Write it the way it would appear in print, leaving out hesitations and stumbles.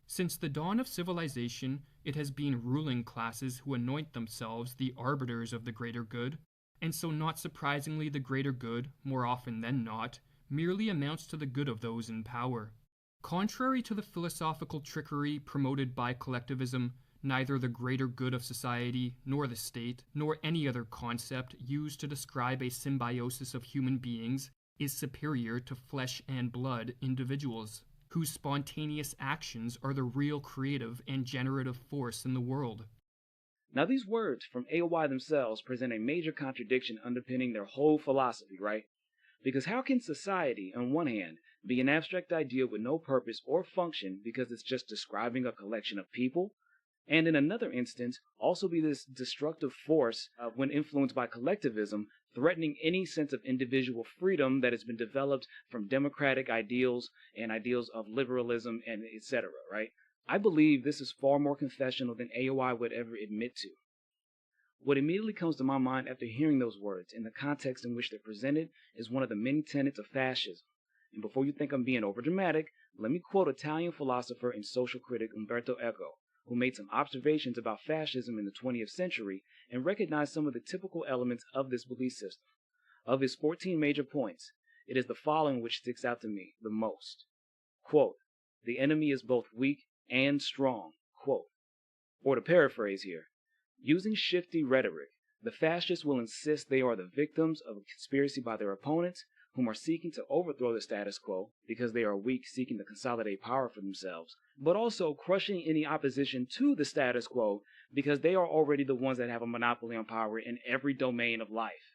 Since the dawn of civilization, it has been ruling classes who anoint themselves the arbiters of the greater good, and so not surprisingly the greater good, more often than not, merely amounts to the good of those in power. Contrary to the philosophical trickery promoted by collectivism, neither the greater good of society, nor the state, nor any other concept used to describe a symbiosis of human beings is superior to flesh and blood individuals, whose spontaneous actions are the real creative and generative force in the world. Now, these words from AOI themselves present a major contradiction underpinning their whole philosophy, right? Because how can society, on one hand, be an abstract idea with no purpose or function because it's just describing a collection of people, and in another instance, also be this destructive force when influenced by collectivism, threatening any sense of individual freedom that has been developed from democratic ideals and ideals of liberalism and etc., right? I believe this is far more confessional than AOI would ever admit to. What immediately comes to my mind after hearing those words in the context in which they're presented is one of the many tenets of fascism. And before you think I'm being overdramatic, let me quote Italian philosopher and social critic Umberto Eco, who made some observations about fascism in the 20th century and recognized some of the typical elements of this belief system. Of his 14 major points, it is the following which sticks out to me the most. Quote, the enemy is both weak and strong, quote. Or to paraphrase here, using shifty rhetoric, the fascists will insist they are the victims of a conspiracy by their opponents, whom are seeking to overthrow the status quo because they are weak, seeking to consolidate power for themselves, but also crushing any opposition to the status quo because they are already the ones that have a monopoly on power in every domain of life.